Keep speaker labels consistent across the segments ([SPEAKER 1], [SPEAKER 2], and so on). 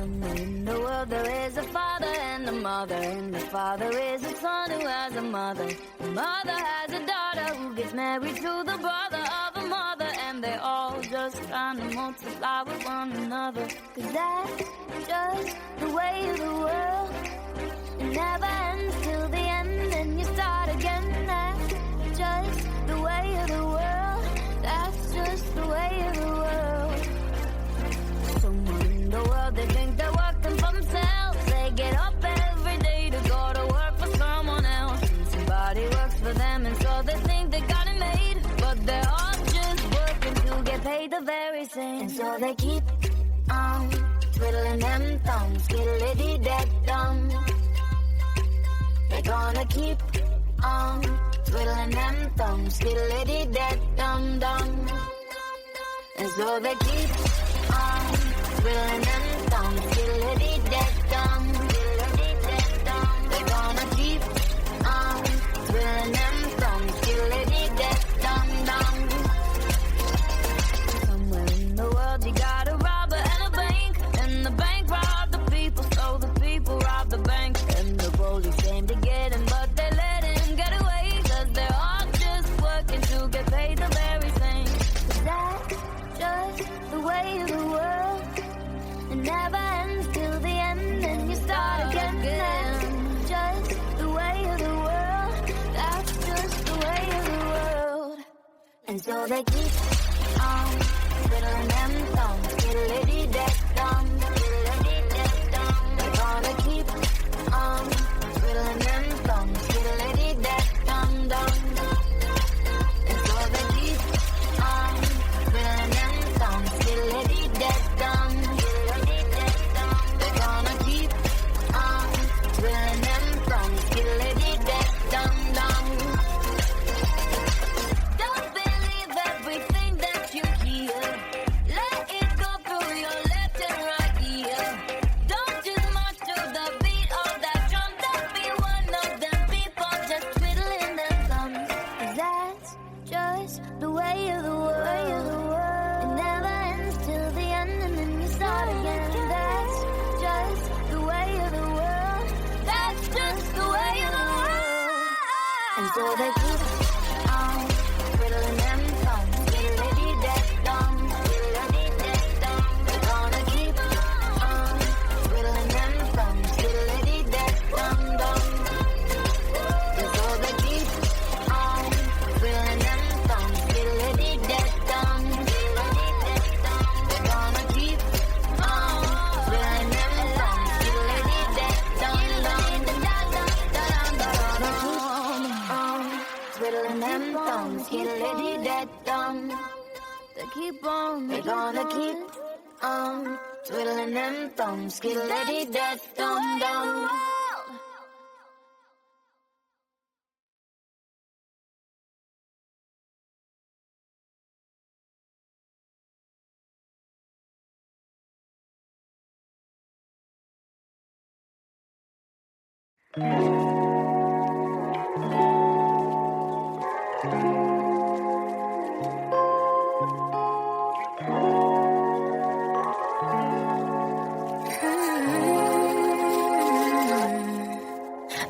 [SPEAKER 1] Somewhere in the world there is a father and a mother, and the father is a son who has a mother. The mother has a daughter who gets married to the brother of a mother, and they all just trying to multiply with one another. 'Cause that's just the way of the world. It never ends till the end, and you start again. That's just the way of the world. That's just the way of the world. Somewhere in the world they think they're working for themselves. They get up every day to go to work for someone else. And somebody works for them, and so they think they got it made. But they're all just working to get paid the very same. And so they keep on twiddling them thumbs, skiddly-dee-dee-dum. They're gonna keep on twiddling them thumbs, skiddly-dee-dee-dum-dum. And so they keep on twiddling them thumbs, skiddly-dee-dee-dum. They're gonna keep on twiddling them thumbs, skiddly-dee-dee-dum-dum. Somewhere in the world you got a robber and a bank, and the bank robbed the people, so the people robbed the bank. And the police came to get him, but they let him get away, 'cause they're all just working to get paid the very same. 'Cause that's just the way of the world. It never ends till the end, and you start again. That's just the way of the world. That's just the way of the world. And so they keep on twiddling them thumbs, skiddly-dee-dee-dum, skiddly-dee-dee-dum. They're gonna keep on twiddling them thumbs, skiddly-dee-dee-dum-dum. And so they keep on twiddling them thumbs, skiddly-dee-dee-dum. They're gonna keep on twiddling them thumbs, skiddly-dee-dee-dum-dum. Don't believe everything that you hear. Let it go through your left and right ear. Don't just march to the beat of that drum. Don't be one of them people just twiddling their thumbs. 'Cause that's just the way of the world. It never ends till the end, and then you start again. That's just the way of the world. That's just the way of the world. And so they keep on twiddling them thumbs, skiddly-dee-dee-dum, skiddly-dee-dee-dum. They're gonna keep on twiddling them thumbs, skiddly-dee-dee-dum-dum. And so they keep on twiddling them thumbs, skiddly-dee-dee-dum, skiddly-dee-dee-dum. They're gonna keep on twiddling them thumbs, skiddly-dee-dee-dum-dum. Twiddling them thumbs, skiddly-dee-dee-dum. They keep on, they're gonna keep on twiddling them thumbs, skiddly-dee-dee-dum-dum.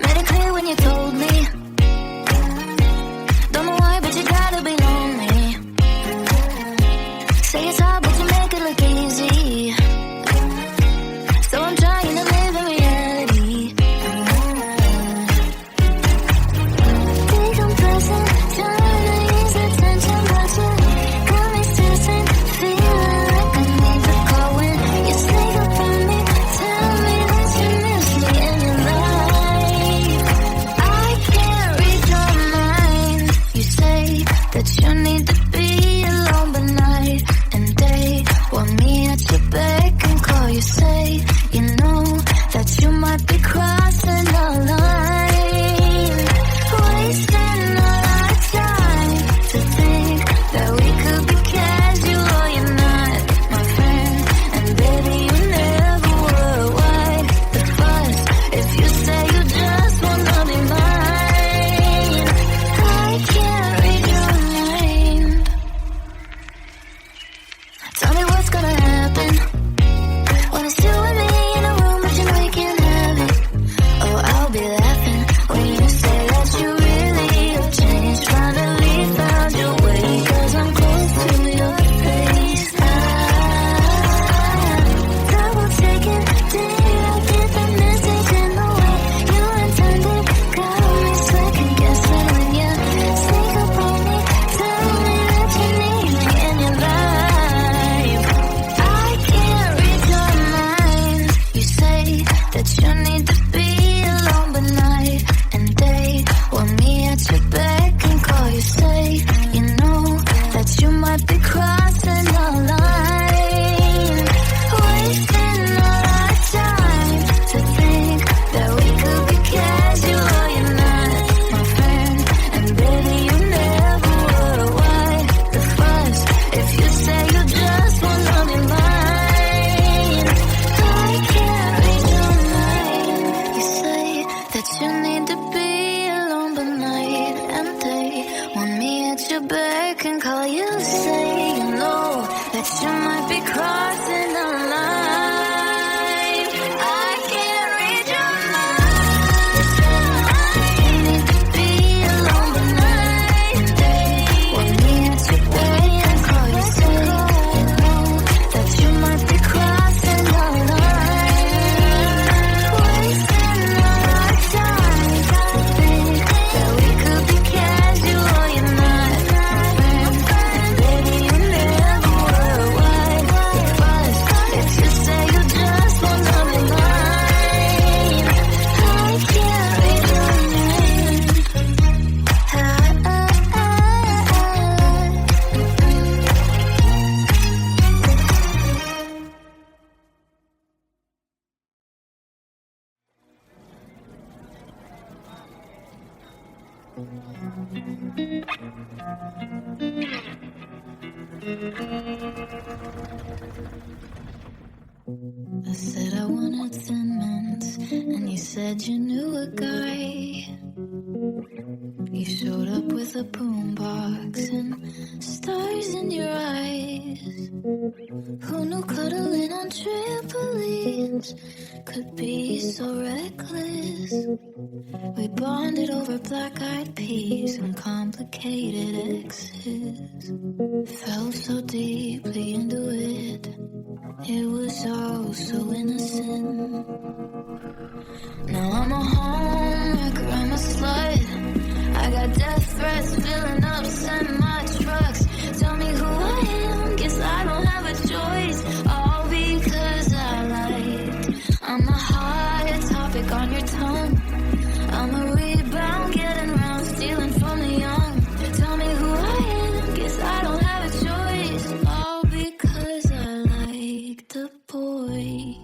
[SPEAKER 1] Made it clear when you told me. Don't know why, but you gotta be lonely. Say it's hard, but you make it look easy. So I'm trying to live in reality. you need to be alone, but night and day, want me at your back and call you safe. You know that you might be crossing the line, wasting all our time to think that we could be casual. You're not my friend, and baby, you never were. Why the fuss if you say you just wanna be mine? I can't read your mind. You say that you need to be alone, but night and day, want me at your back and call you say you know that you might be crossing the line. I can't read your mind. You need to be alone, but night and day, want me at your back and call you say you know that you might be crossing the line, wasting all our time to think that we could be casual. You're not my friend, baby, you never were. Why fuss if you say you just wanna be mine? I can't read your mind. I said I wanted Thin Mints, and you said you knew a guy. You showed up with a boombox and stars in your eyes. Who knew cuddling on trampolines could be so reckless? We bonded over black-eyed peas and complicated exes. Fell so deeply into it. It was all so innocent. Now I'm a homewrecker, I'm a slut. I got death threats filling up semi-trucks. Tell me who I am, guess I don't have a choice. All because I lied. I'm a hot topic on your tongue. I'm a rebound, getting round, stealing from the young. Tell me who I am, guess I don't have a choice. All because I liked a boy.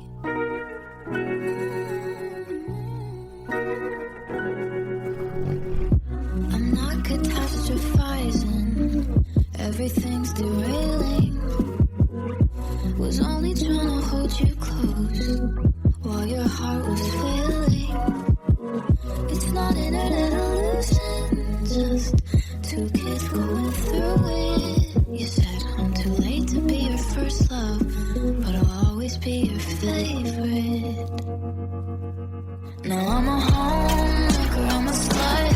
[SPEAKER 1] I'm not catastrophizing, everything's derailing. Was only trying to hold you close while your heart was failing. It's not internet illusion, just two kids going through it. You said I'm too late to be your first love, but I'll always be your favorite. Now I'm a homewrecker, I'm a slut.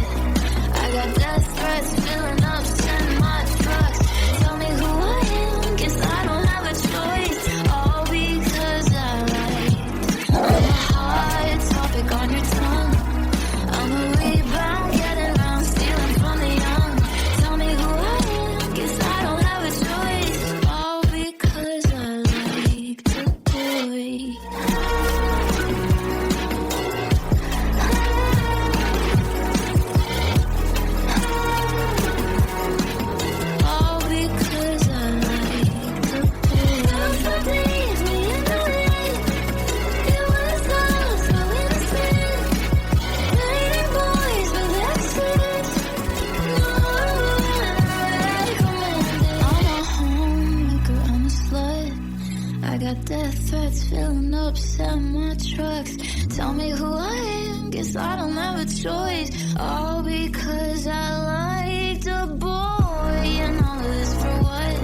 [SPEAKER 1] I got death threats filling up semi-trucks. Tell me who I am, guess I don't have a choice. All because I lied. I'm a hot topic on your tongue. I'm a rebound, getting round, stealing from the young. Tell me who I am, guess I don't have a choice. All because I liked a boy. All because I liked a boy. Don't believe me in the end. It was all so innocent. Dating boys with exes. No, I recommend it. I'm a homemaker, I'm a slut. I got death threats filling up semi-trucks. Tell me who I am, guess I don't have a choice. All because I liked a boy. And all of this for what?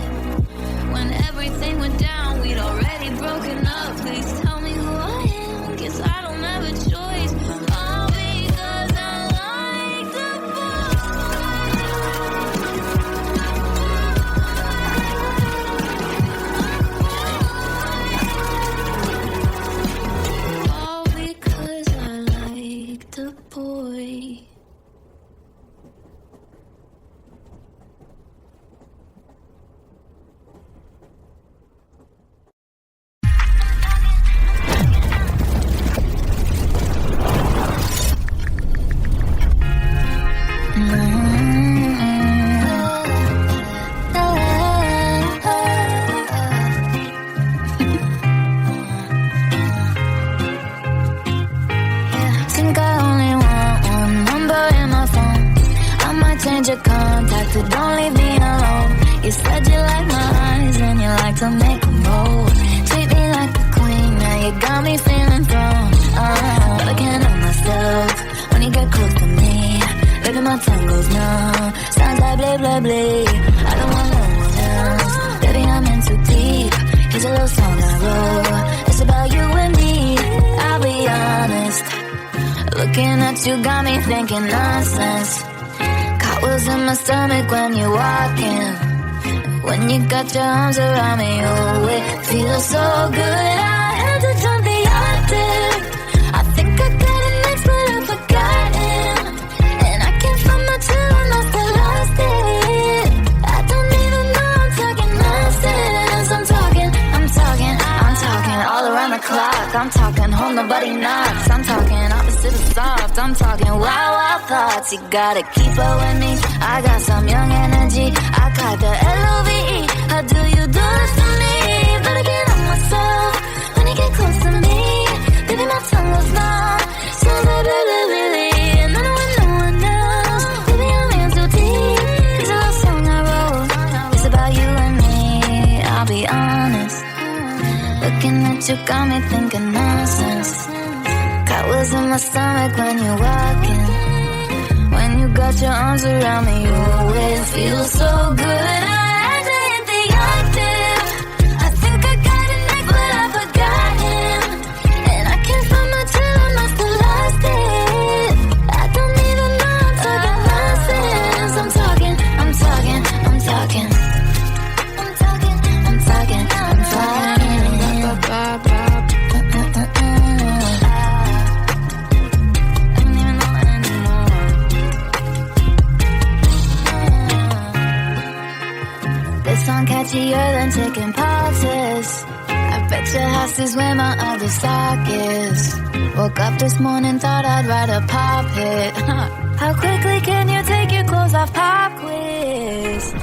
[SPEAKER 1] When everything went down, we'd already broken up. Please tell me who I am, guess I don't have a choice. All because I liked a boy. All because I liked a boy. your contact, so don't leave me alone. You said you like my eyes and you like to make them bold. Treat me like a queen, now you got me feeling thrown. But I can't help myself when you get close to me. Baby, my tongue goes numb, sounds like blah, blah, blah. I don't want no one else, baby, I'm in too deep. Here's a little song I wrote, it's about you and me. I'll be honest, looking at you got me thinking nonsense. Caught wheels in my stomach when you're walking. When you got your arms around me, oh, it feels so good. I had to jump the octave. I think I got it next, but I forgot him. And I can't find my chill and I still lost it. I don't even know I'm talking nonsense. I'm talking all around the clock. I'm talking home, nobody knocks. I'm talking opposite of soft. I'm talking wild, wild thoughts. You gotta keep up with me. I got some young energy. I got the L-O-V-E. How do you do this to me? Better get on myself when you get close to me. Baby, my tongue goes numb, sounds like really, really. And I don't want no one else. Baby, I'm in too deep. It's a love song I wrote, it's about you and me. I'll be honest, looking at you got me thinking nonsense. Got wheels in my stomach when you're walking. When you got your arms around me, you always feel so good. I had to hit the octave. I think I got it next, but I forgot him. And I can't find my chill and I still lost it. I don't even know I'm talking nonsense. I'm talking. Song catchier than chicken poxes. I bet your house is where my other sock is. Woke up this morning, thought I'd write a pop hit. How quickly can you take your clothes off? Pop quiz.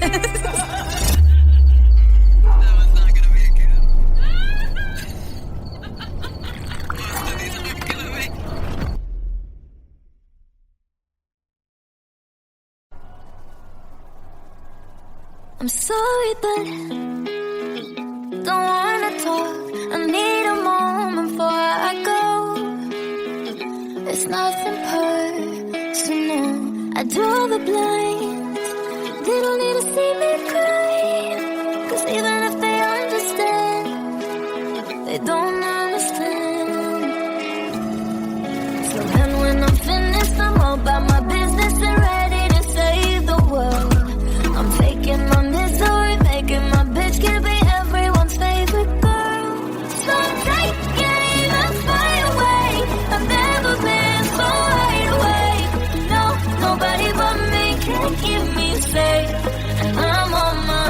[SPEAKER 1] I'm sorry, but don't wanna talk. I need a moment before I go. It's nothing personal. I draw the blinds. They don't need to see me cry. 'Cause even if they understand, they don't understand. So then when I'm finished, I'm all about my business and ready to save the world. I'm faking my misery, making my bitch can be everyone's favorite girl. So take it and fly away. I've never been so wide awake. No, nobody but me can keep me safe. And I'm on my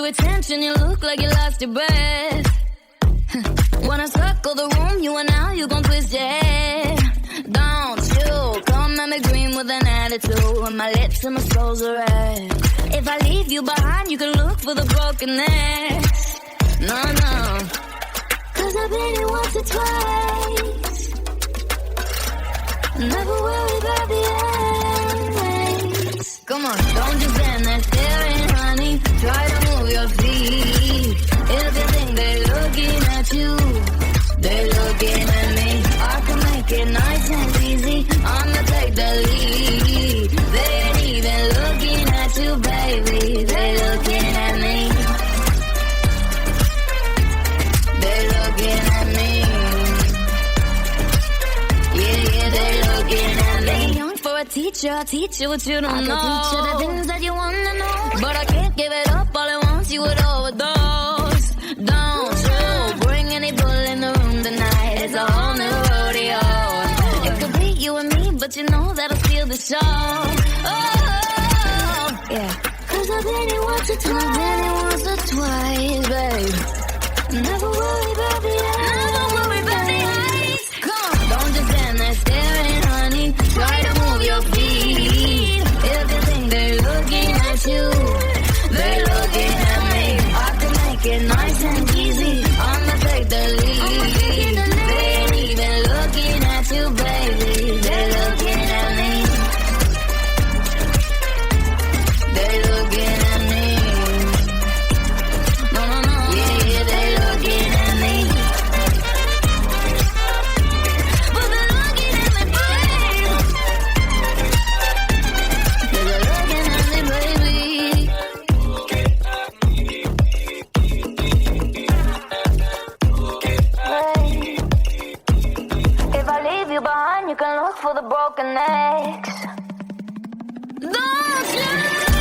[SPEAKER 1] Attention, you look like you lost your breath. Wanna circle the room, you and now you gon' twist your head. Don't you come at me green with an attitude. On my lips and my soul's a red. If I leave you behind, you can look for the broken necks. No, no, 'cause I've been here once or twice. Never worry about the endings. Come on, don't just stand there staring, honey. Try to move your feet. If you think they're looking at you, they're looking at me. I can make it nice and easy. I'ma take the lead. They ain't even looking at you, baby. They're looking at me. They're looking at me. Yeah, yeah, they're looking at me. Young for a teacher, I'll teach you what you don't know. Teach you the things that you wanna know. But I can't give it up, all at once you would overdose. Don't you bring any bull in the room tonight. It's a whole new rodeo. It could be you and me, but you know that'll steal the show. Oh, yeah. 'Cause I've been here once or twice, babe. Never worry about the eyes. Never worry about the eyes. Come on, don't just stand there staring, honey. Try to move your feet. If you think they're looking at you, they're looking at me. I can make it nice and easy. I'ma take the lead. They ain't even looking at you, baby. They're looking at me. They're looking at me. No, no, no. Yeah, yeah, they're looking at me. But they're looking at me, baby. They're looking at me, baby. If I leave you behind, you can look for the broken necks. Don't you?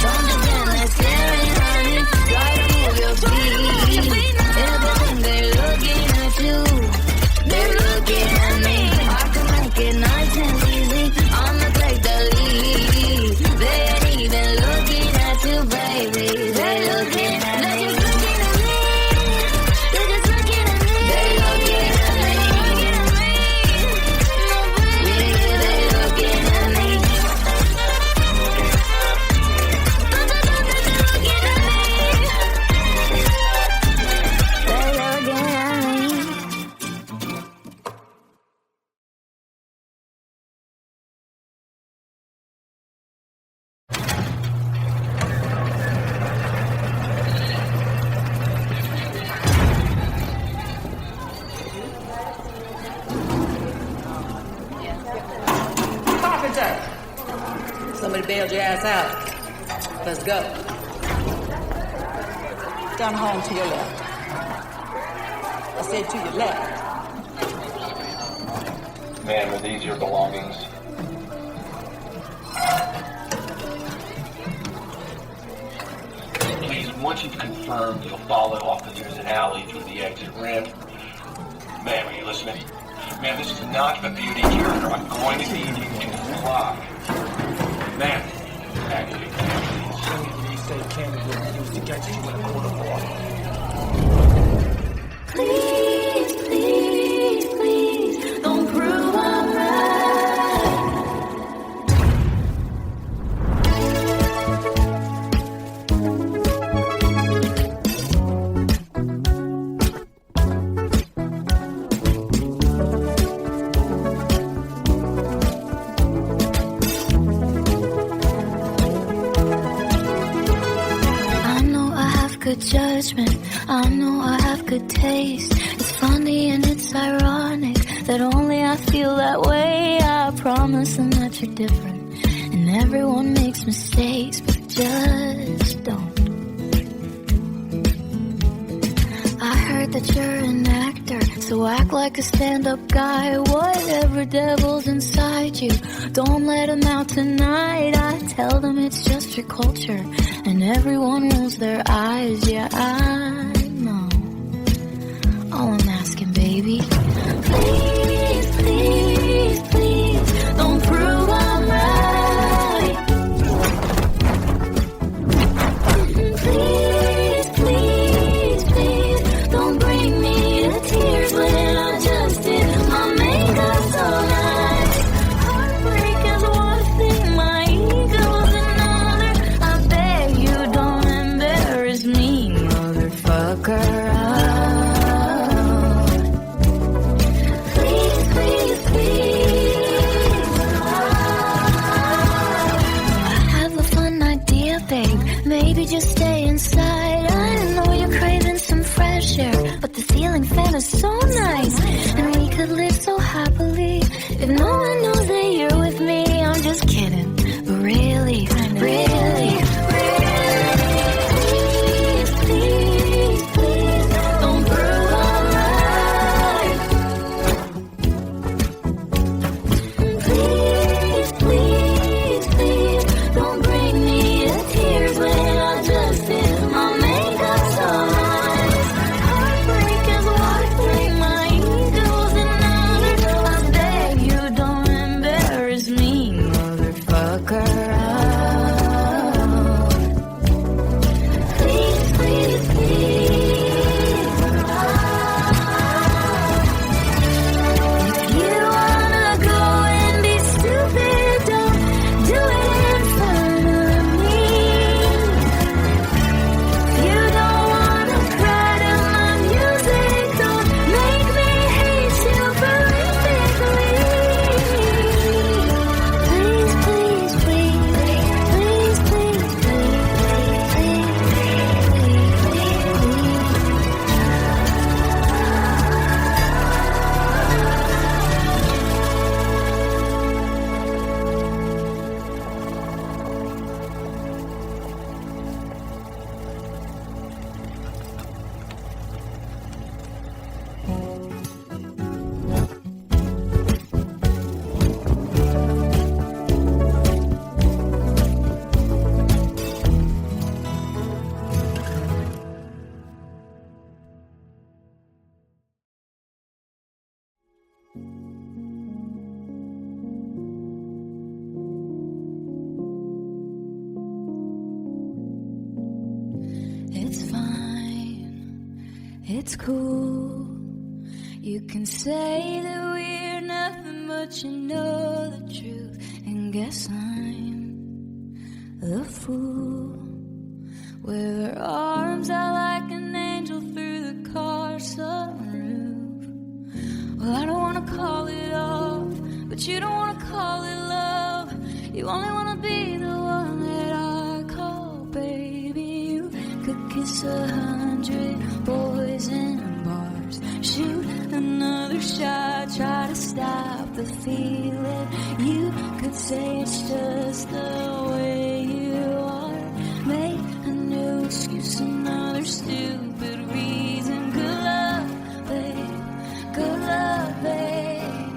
[SPEAKER 1] Don't just stand there staring, honey. Try to move your feet. Everything they're looking at you, they're looking at me. I can make it nice and easy. I'ma take the lead. They ain't even looking at you, baby. They're looking at me. They're just looking at me. They're looking at me. Yeah, they're looking at me.
[SPEAKER 2] Carpenter! Somebody bailed your ass out. Let's go. Down home to your left. I said to your left.
[SPEAKER 3] Ma'am, are these your belongings? Please, once you've confirmed, you'll follow officers an alley through the exit ramp. Ma'am, are you listening? Ma'am, this is not a beauty cure. I'm going to need you to comply. Ma'am, actually,
[SPEAKER 4] These say Canada will use to get you in a court of law.
[SPEAKER 1] Please, please, please, don't prove I'm right. judgment. I know I have good taste. It's funny and it's ironic that only I feel that way. I promise them that you're different, and everyone makes mistakes, but just don't. I heard that you're an actor, so act like a stand-up guy. Whatever devil's inside you, don't let him out tonight. I tell them it's just your culture, and everyone rolls their eyes. Yeah, I know. All I'm asking, baby, please, please, please, don't prove I'm right. Please, please, please, don't bring me to tears when I just did my makeup so nice. Heartbreak is one thing, my ego's another. I beg you don't embarrass me, motherfucker. Please, please, please. I have a fun idea, babe. Maybe just stay inside. I know you're craving some fresh air, but the ceiling fan is so nice, and we could live so happily if no one knows that you're with me. I'm just kidding, but really, really, please, please, please, don't prove I'm right. Please, please, please, don't bring me to tears when I just did my makeup so nice. Heartbreak is one thing, my ego's another. I beg you don't embarrass me, motherfucker. Please, please, please. If you wanna go and be stupid, don't do it in front of me. If you don't wanna cry to my music, don't make me hate you horrifically. Please, please, please, please, please, It's fine, it's cool. You can say that we're nothing, but you know the truth. And guess I'm the fool. With her arms out like an angel through the car sunroof. Well, I don't wanna call it off, but you don't wanna call it love. You only wanna be the one that I call baby. You could kiss 100 boys in bars, shoot another shot, try to stop the feeling. You could say it's just the way you are, make a new excuse, another stupid reason. Good luck, babe, good luck, babe.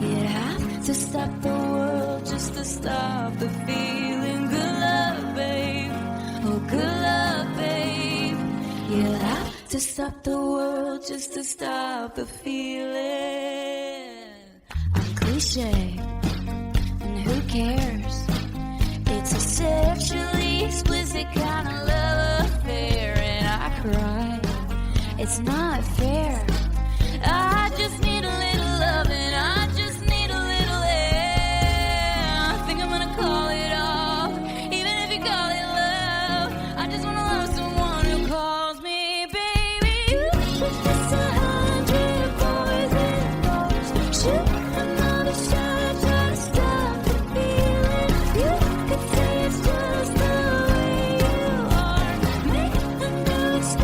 [SPEAKER 1] You'd have to stop the world just to stop the feeling. Good luck, babe, oh good luck, babe. You'd have to stop the world just to stop the feeling. I'm cliche, and who cares? It's a sexually explicit kind of love affair, and I cry. It's not fair. I just need a little loving. I just need a little air. I think I'm gonna call it off, even if you call it love. I just wanna love someone who calls me baby. You could kiss 100 boys in bars, shoot another shot, try to stop the feeling. You could say it's just the way you are, make a new excuse.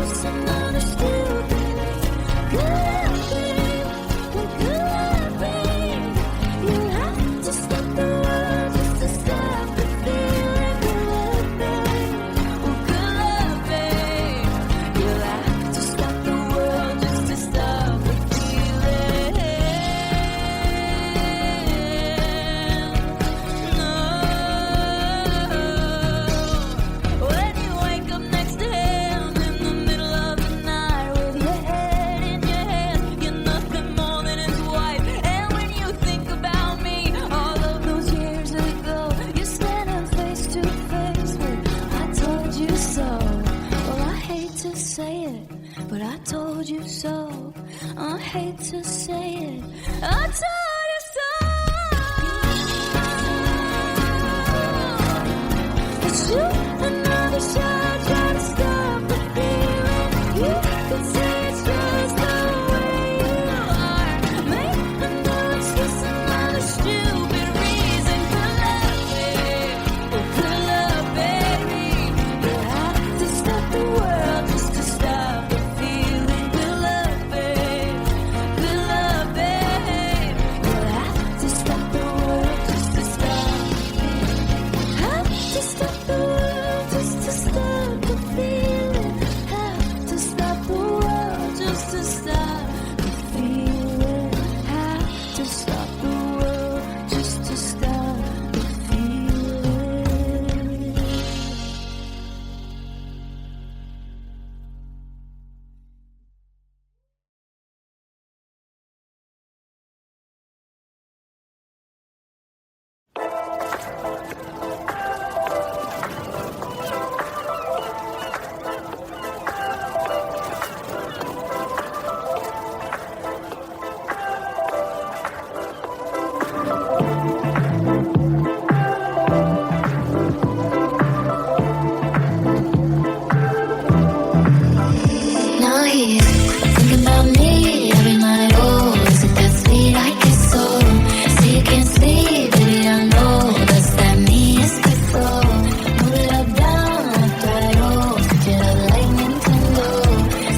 [SPEAKER 1] hate to say it, I told you so. But you another shot, try to stop the feeling. You could say it's just the way you are. Make another excuse, another stupid reason. Pull up, baby. Pull up, baby. You have to stop the world just to stop the feeling. Pull up, baby. Pull up, baby. You have to stop the world just to stop. Have to stop the world just to stop the feeling. Have to stop the world just to stop the feeling. Have to stop the world just to stop the feeling. Now he's thinking about me every night. Oh, is it that sweet? I guess so. See, you can't sleep, baby. I know that's that me. It's good flow. Move it up, down, left, right. Oh, switch it up like Nintendo.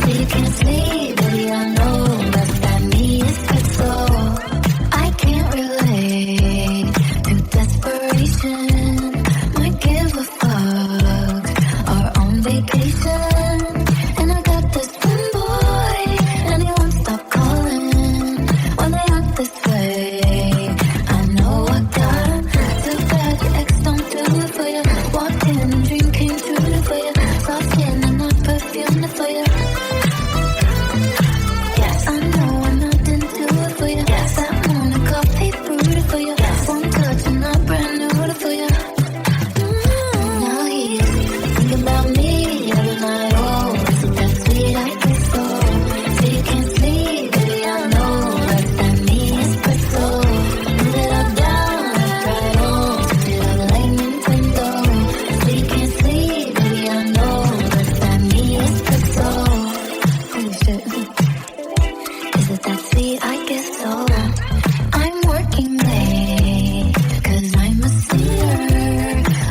[SPEAKER 1] See, you can't sleep, baby. I know that's that me. It's good flow. I can't relate to desperation. Might give a fuck. Our own vacation. And I got this one boy, and he won't stop calling when they act this way. I know I got him. Too bad your ex don't do it for you. Walked in and dream came true for you. Soft skin and not perfume for you. Yes, I know I'm not into it for you. Yes, that morning coffee brewed for you. Yes, one touch and not brand new for you. Now he's thinking about me every night. Oh, is it that sweet? I guess so. So you can't sleep, baby. I know that's that me. It's good flow. Move it up, down, left, right. Oh, switch it up like Nintendo. So you can't sleep, baby. I know that's that me. It's good flow. Holy shit. Is it that sweet? I guess so. I'm working late, 'cause I'm a singer.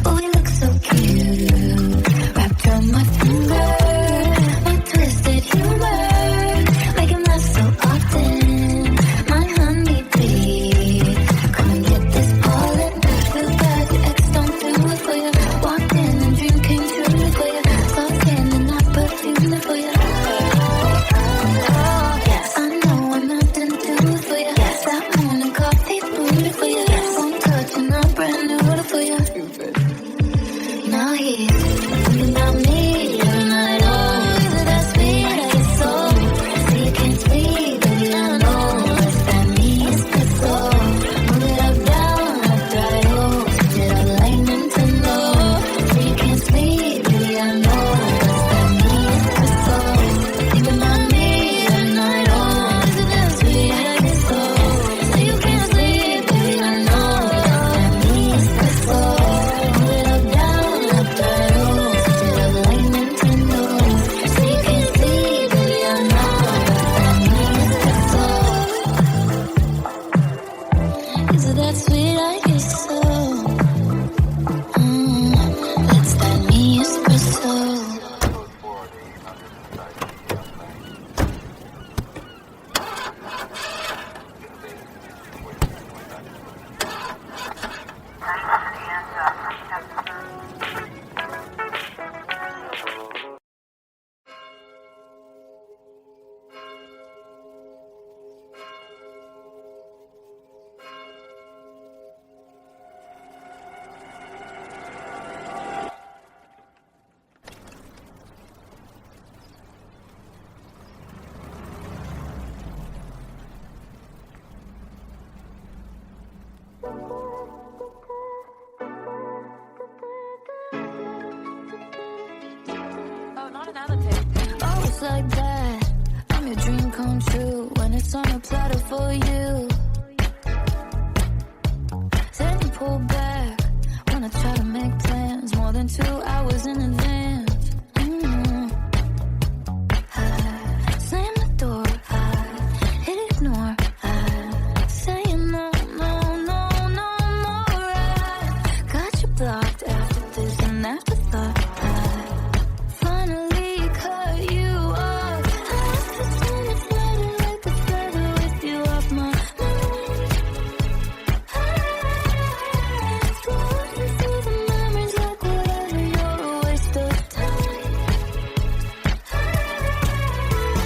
[SPEAKER 1] Oh, we look so cute. Wrapped around my finger. My twisted humor. Make him laugh so often. My honeybee. Come and get this pollen. Too bad your ex don't do it for you. Walked in and dream came true for you. Soft skin and not perfume for you. Yes, I know I'm not into it for you. Yes, that morning coffee brewed for you. Yes, one touch and not brand new for you. Now he's thinking about me every night. Oh, is it that sweet? I guess so. So you can't sleep, baby. I know that's that me. It's good flow. Move it up, down, left, right. Oh, switch it up like Nintendo. So you can't sleep, baby. I know that's that me. It's good flow. Thinking about me every night. Oh, is it that sweet? I guess so. So you can't sleep, baby. I know that's that me. It's good flow. Move it up, down, left, right. Oh, switch it up like Nintendo. So you can't sleep, baby. I know that's that me. It's good flow. Is it that sweet? I guess so. That's that me. Espresso. Oh, it's like that. I'm your dream come come true when it's on a platter for you. Then you pull back when I try to make plans more than 2 hours in advance. I slam the door, I hit ignore, I say no, no, no, no more. I got you blocked after this and afterthought. I finally cut you off. I just wanna flutter like a feather with you off my mind. Floating through the memories like whatever, you're a waste of time.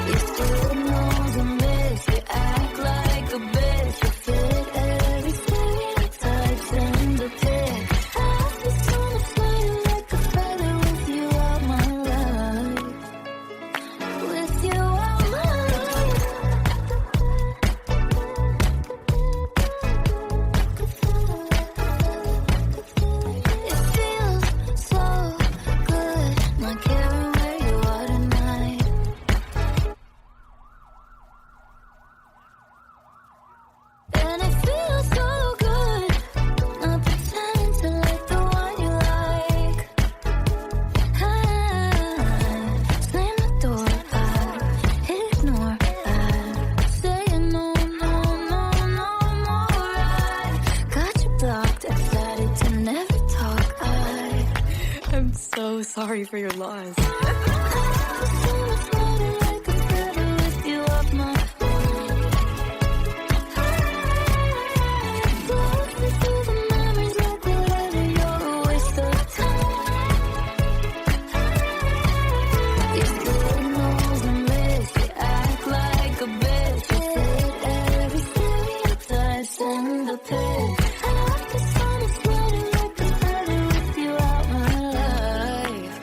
[SPEAKER 1] You still nose and miss, you act like a bitch, you fit every stereotype in the pit. I just wanna flutter like a feather with you out my life. With you out my life. It feels so good, not caring where you are tonight. And it feels so good, not pretending to like the one you like. I slam the door, I hit ignore, I say no, no, no, no more. I got you blocked, I decided to never talk.
[SPEAKER 2] I'm so sorry for your loss.
[SPEAKER 1] I just wanna flutter like a feather with you off my mind. Floating through the memories like whatever, you're a waste of time. You still nose and miss, you act like a bitch, you fit every stereotype in the pit. I just wanna flutter like a feather with you out my life.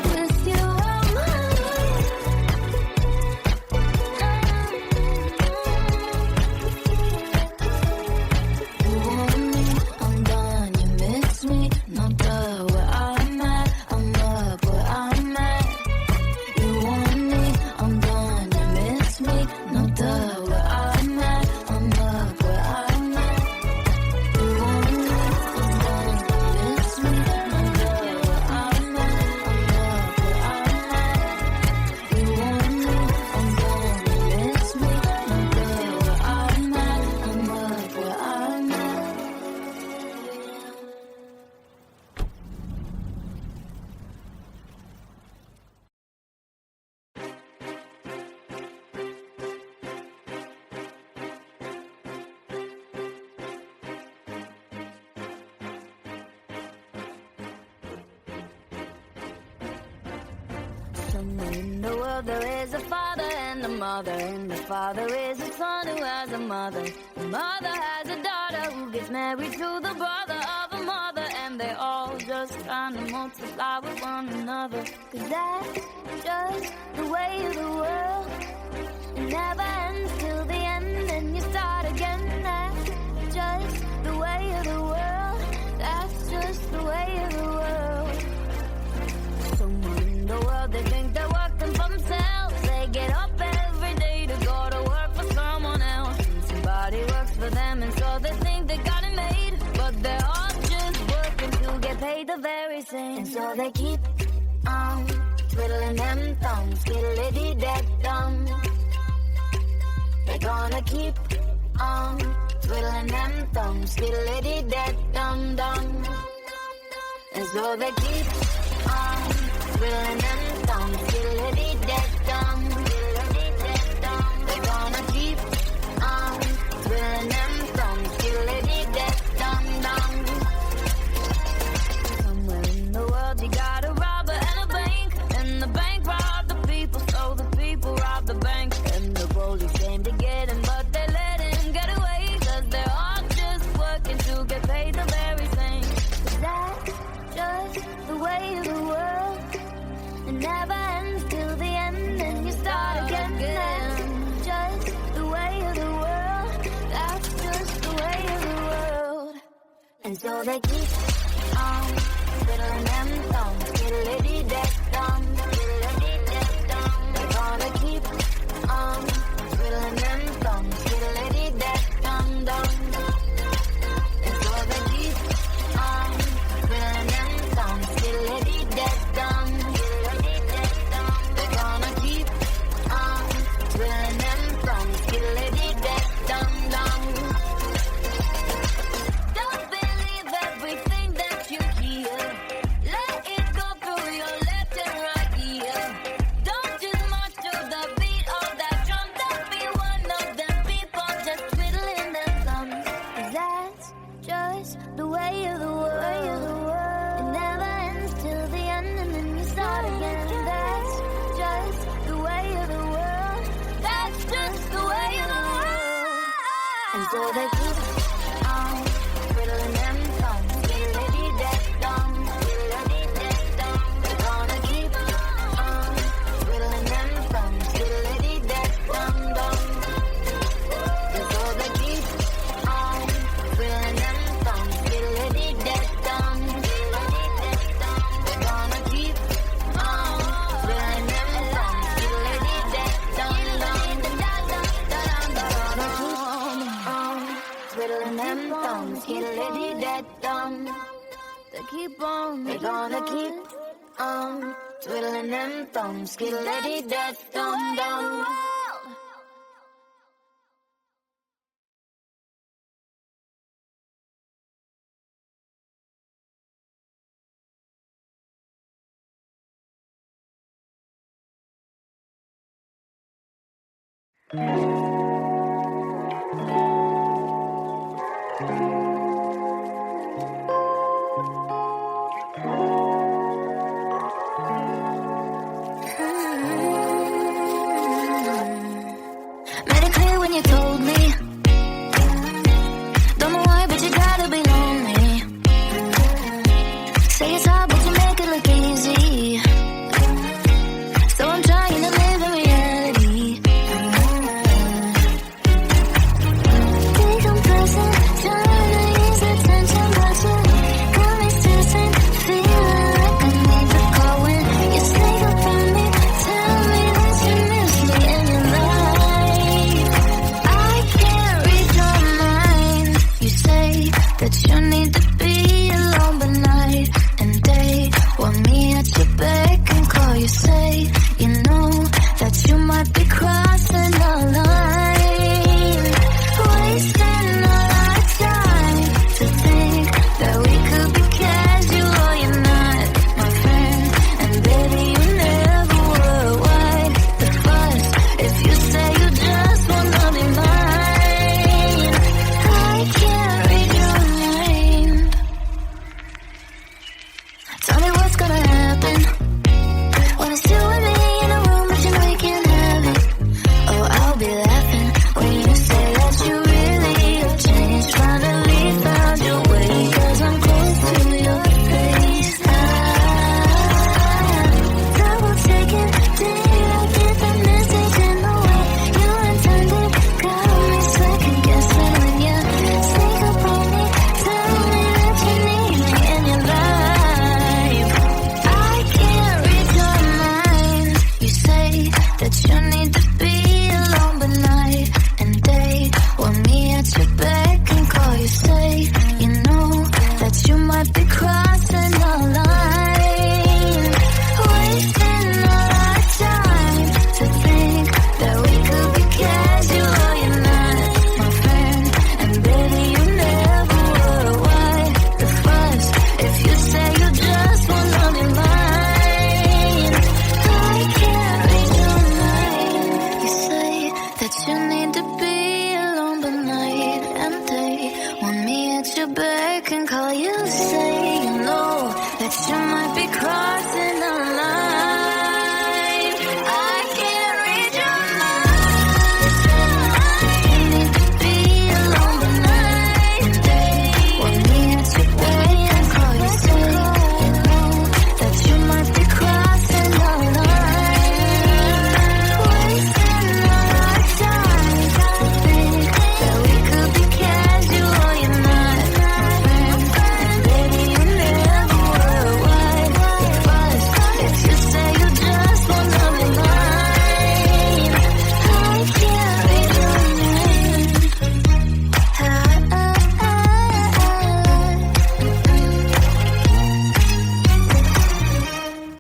[SPEAKER 1] With you out my life. You want me, I'm done, you miss me, no duh, where I'm at, I'm up where I'm at. You want me, I'm done, you miss me, no duh, where I'm at, I'm up where I'm at. You want me, I'm done, you miss me, no duh, where I'm at, I'm up where I'm at. You want me, I'm done, you miss me, no duh, where I'm at, I'm up where I'm at. Somewhere in the world there is a father and a mother, and the father is a son who has a mother. The mother has a daughter who gets married to the brother of a mother, and they all just trying to multiply with one another. 'Cause that's just the way of the world. It never ends till the end, and you start again. That's just the way of the world. That's just the way of the world. Somewhere in the world they think they're working for themselves. They get up every day to go to work for someone else. And somebody works for them, and so they think they got it made. But they're all just working to get paid the very same. And so they keep on twiddling them thumbs, skiddly-dee-dee-dum. They're gonna keep on twiddling them thumbs, skiddly-dee-dee-dum-dum. And so they keep on twiddling them thumbs, skiddly-dee-dee-dum. They're gonna keep on twiddling them thumbs, skiddly-dee-dee-dum-dum. Somewhere in the world you got a robber and a bank, and the bank robbed the people, so the people robbed the bank. And the police came to get him, but they let him get away, 'cause they're all just working to get paid the very same. 'Cause that's just the way of the world. It never ends till the end, and you start again. That's just the way of the world. That's just the way of the world. And so they keep on twiddling them thumbs, skiddly-dee-dee-dum, skiddly-dee-dee-dum. They're gonna keep on just the way of the world. It never ends till the end, and then you start again. That's just the way of the world. That's just the way of the world. And so they keep on twiddling them thumbs, diddly-dee-dee-dum, diddly-dee-dee-dum. They're gonna keep on twiddling them thumbs, diddly-dee-dee-dum-dum. And so they keep on twiddling them thumbs, diddly-dee-dee-dum, diddly-dee-dee-dum. They're gonna keep on twiddling them thumbs, diddly-dee-dee-dum-dum. Twiddling them thumbs, diddly-dee-dee-dum. They keep on, they gonna keep on twiddling them thumbs, diddly-dee-dee-dum-dum. Made it clear when you told me. Don't know why, but you gotta be lonely. Say it's hard, but you make it look easy. So I'm trying to live in reality. Think I'm present, trying to ease the tension, but you got me stressing, feeling like I need to call when you sneak up on me. Tell me that you miss me in your life. I can't read your mind. You say that you need to be alone, but night and day want me at your beck and call. You say you know that you might be crossing the line, wasting all our time to think that we could be casual. You're not my friend, and baby you never were. Why the fuss if you say you just wanna be mine? I can't read your mind. Tell me what's gonna happen when it's you and me in a room, but you know you can't have it. Oh, I'll be laughing when you say that you really have changed. Finally found your way, 'cause I'm close to your face. I'm double checking, did I get the message in the way you intended? Got me second guessing when you sneak up on me. Tell me that you need me in your life. I can't read your mind. You say that you need to be alone, but night and day want me at your beck and call. You say you know that you might be crossing the line, wasting all our time to think that we could be casual. You're not my friend, and baby you never were. Why the fuss if you say you just wanna be mine? I can't read your mind. You say that you need to be alone, but night and day want me at your beck and call. You say you know that you might be crossing the